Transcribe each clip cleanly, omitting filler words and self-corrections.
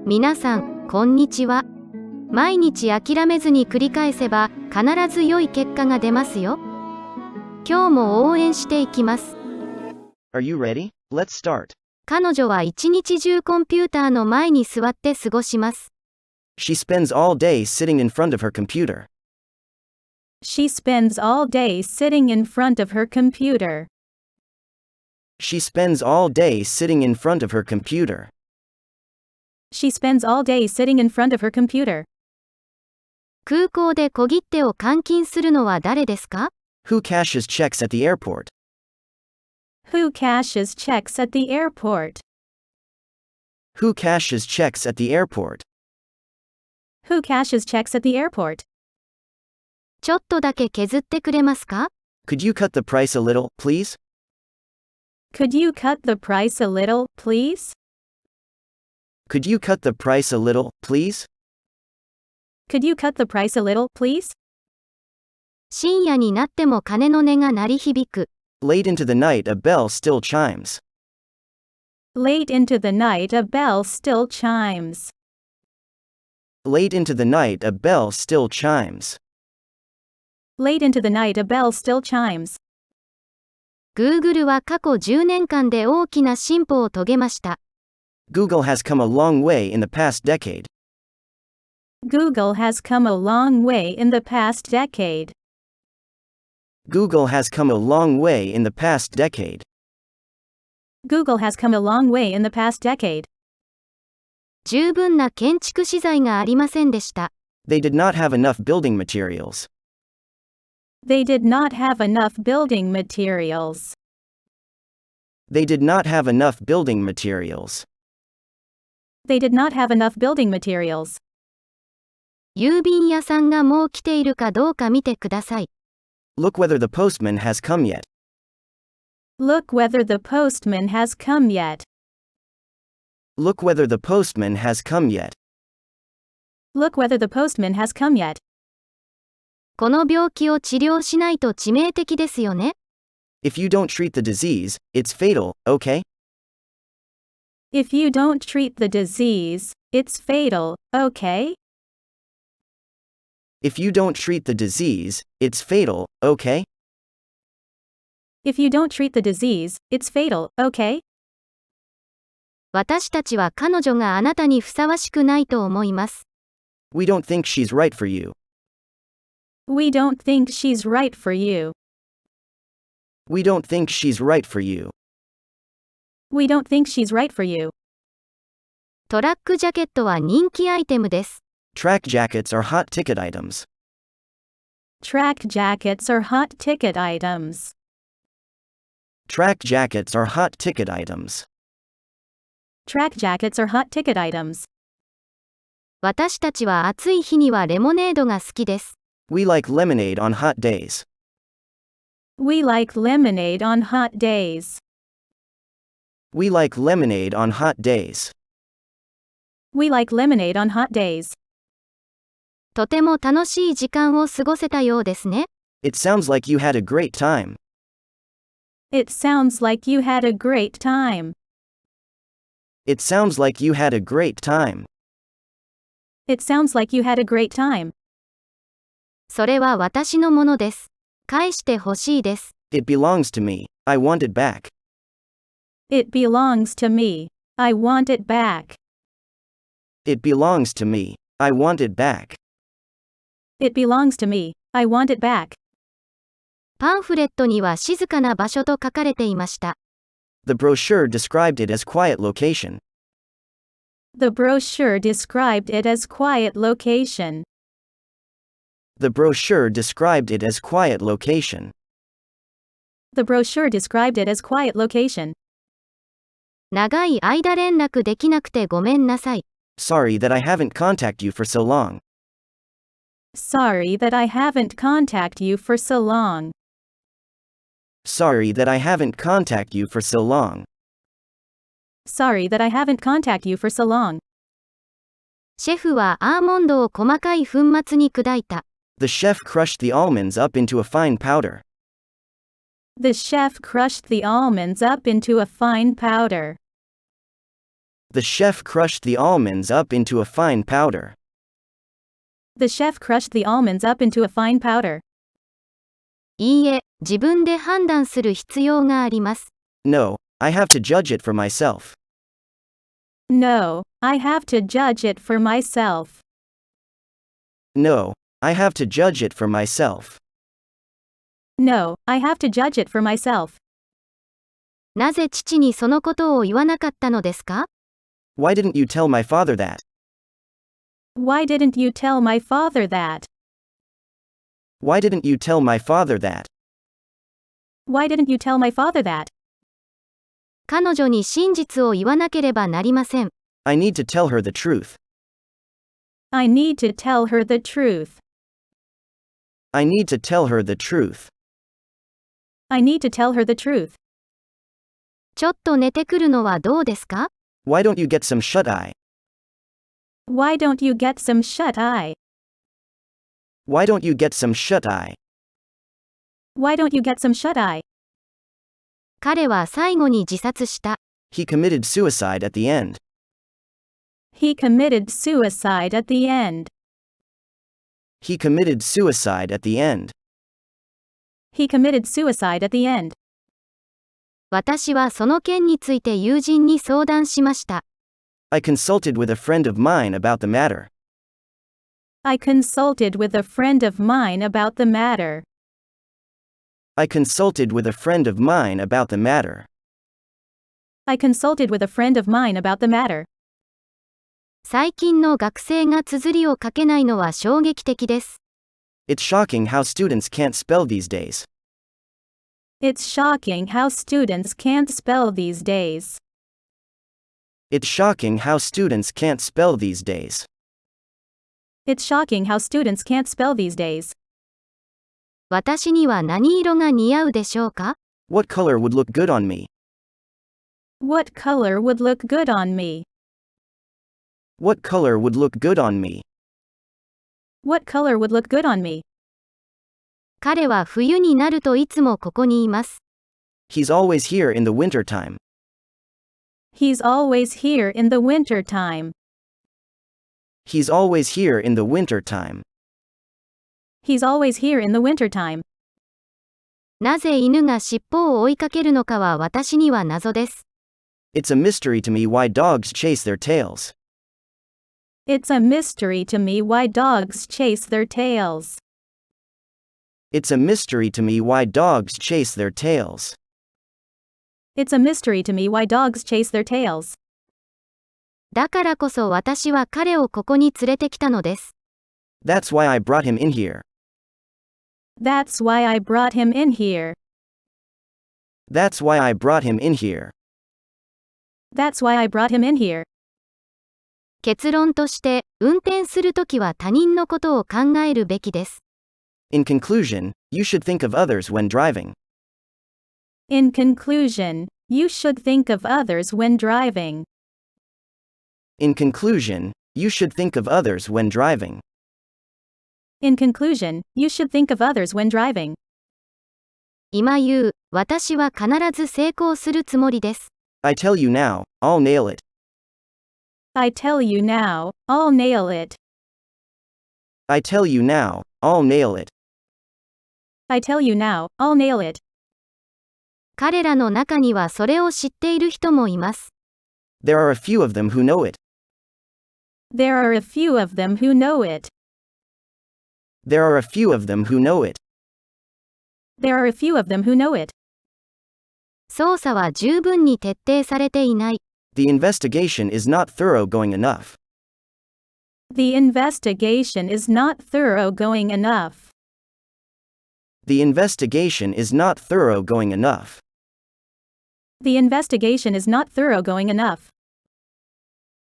皆さん、こんにちは。毎日諦めずに繰り返せば、必ず良い結果が出ますよ。今日も応援していきます。Are you ready? Let's start. 彼女は一日中コンピューターの前に座って過ごします。She spends all day sitting in front of her computer. She spends all day sitting in front of her computer. She spends all day sitting in front of her computer. She spends all day sitting in front of her computer. 空港で小切手を換金するのは誰ですか？ Who cashes checks at the airport? Who cashes checks at the airport? Who cashes checks at the airport? Who cashes checks at the airport? ちょっとだけ削ってくれますか？ Could you cut the price a little, please? Could you cut the price a little, please? Could you cut the price a little, please? Could you cut the price a little, please? 深夜になっても鐘の音が鳴り響く。Late into the night a bell still chimes. Late into the night a bell still chimes. Late into the night a bell still chimes. Late into the night a bell still chimes. Google は過去10年間で大きな進歩を遂げました。Google has come a long way in the past decade. Google has come a long way in the past decade. Google has come a long way in the past decade. Google has come a long way in the past decade. 十分な建築資材がありませんでした。They did not have enough building materials. They did not have enough building materials. They did not have enough building materials. They did not have enough building materials. 郵便屋さんがもう来ているかどうか見てください。Look whether the postman has come yet. Look whether the postman has come yet. Look whether the postman has come yet. Look whether the postman has come yet. この病気を治療しないと致命的ですよね。If you don't treat the disease, it's fatal, okay? If you don't treat the disease, it's fatal, okay? If you don't treat the disease, it's fatal, okay? If you don't treat the disease, it's fatal, okay? 私たちは彼女があなたにふさわしくないと思います。We don't think she's right for you. We don't think she's right for you. We don't think she's right for you. We don't think she's right for you. トラックジャケットは人気アイテムです。Track jackets are hot ticket items. Track jackets are hot ticket items. Track jackets are hot ticket items. Track jackets are hot ticket items. 私たちは暑い日にはレモネードが好きです。We like lemonade on hot days. We like lemonade on hot days. We like lemonade on hot days. We like lemonade on hot days. とても楽しい時間を過ごせたようですね。It sounds like you had a great time. It sounds like you had a great time. It sounds like you had a great time. It sounds like you had a great time. それは私のものです。返してほしいです。It belongs to me. I want it back. It belongs to me. I want it back. It belongs to me. I want it back. It belongs to me. I want it back. パンフレットには静かな場所と書かれていました。The brochure described it as quiet location. The brochure described it as quiet location. The brochure described it as quiet location. The brochure described it as quiet location. 長い間連絡できなくてごめんなさい。Sorry that I haven't contacted you for so long. Sorry that I haven't contacted you for so long. Sorry that I haven't contacted you for so long. Sorry that I haven't contacted you for so long. シェフはアーモンドを細かい粉末に砕いた。The chef crushed the almonds up into a fine powder. The chef crushed the almonds up into a fine powder. The chef crushed the almonds up into a fine powder. The chef crushed the almonds up into a fine powder. いいえ、自分で判断する必要があります。No, I have to judge it for myself. No, I have to judge it for myself. No, I have to judge it for myself. No, I have to judge it for myself. なぜ父にそのことを言わなかったのですか？ Why didn't you tell my father that? Why didn't you tell my father that? Why didn't you tell my father that? Why didn't you tell my father that? 彼女に真実を言わなければなりません。I need to tell her the truth. I need to tell her the truth. I need to tell her the truth. I need to tell her the truth. ちょっと寝てくるのはどうですか？ Why don't you get some shut-eye? Why don't you get some shut-eye? Why don't you get some shut-eye? Why don't you get some shut-eye? 彼は最後に自殺した。He committed suicide at the end. He committed suicide at the end. He committed suicide at the end. He committed suicide at the end. 私はその件について友人に相談しました。I consulted with a friend of mine about the matter. I consulted with a friend of mine about the matter. I consulted with a friend of mine about the matter. I consulted with a friend of mine about the matter. 最近の学生が綴りを書けないのは衝撃的です。It's shocking how students can't spell these days. It's shocking how students can't spell these days. It's shocking how students can't spell these days. It's shocking how students can't spell these days. 私には何色が似合うでしょうか？ What color would look good on me? What color would look good on me? What color would look good on me? What color would look good on me? 彼は冬になるといつもここにいます。He's always here in the winter time. He's always here in the winter time. He's always here in the winter time. He's always here in the winter time. なぜ犬が尻尾を追いかけるのかは私には謎です。It's a mystery to me why dogs chase their tails. It's a mystery to me why dogs chase their tails. It's a mystery to me why dogs chase their tails. It's a mystery to me why dogs chase their tails. だからこそ私は彼をここに連れてきたのです。That's why I brought him in here. That's why I brought him in here. That's why I brought him in here. That's why I brought him in here. 結論として、運転するときは他人のことを考えるべきです。In conclusion, you should think of others when driving. In conclusion, you should think of others when driving. In conclusion, you should think of others when driving. In conclusion, you should think of others when driving. 今言う、私は必ず成功するつもりです。I tell you now, I'll nail it. I tell you now, I'll nail it. I tell you now, I'll nail it. I tell you now, I'll nail it. 彼らの中にはそれを知っている人もいます。There are a few of them who know it. There are a few of them who know it. There are a few of them who know it. There are a few of them who know it. 捜査は十分に徹底されていない。The investigation is not thoroughgoing enough. The investigation is not thoroughgoing enough. The investigation is not thoroughgoing enough. The investigation is not thoroughgoing enough.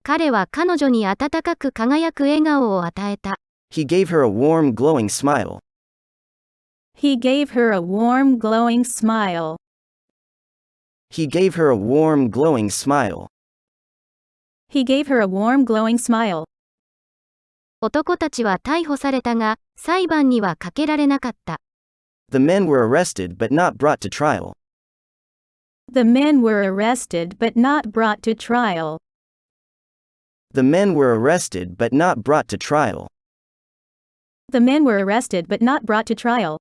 彼は彼女に温かく輝く笑顔を与えた。He gave her a warm, glowing smile. He gave her a warm, glowing smile. He gave her a warm, glowing smile. He gave her a warm, glowing smile. 男たちは逮捕されたが、裁判にはかけられなかった。The men were arrested but not brought to trial. The men were arrested but not brought to trial. The men were arrested but not brought to trial. The men were arrested but not brought to trial.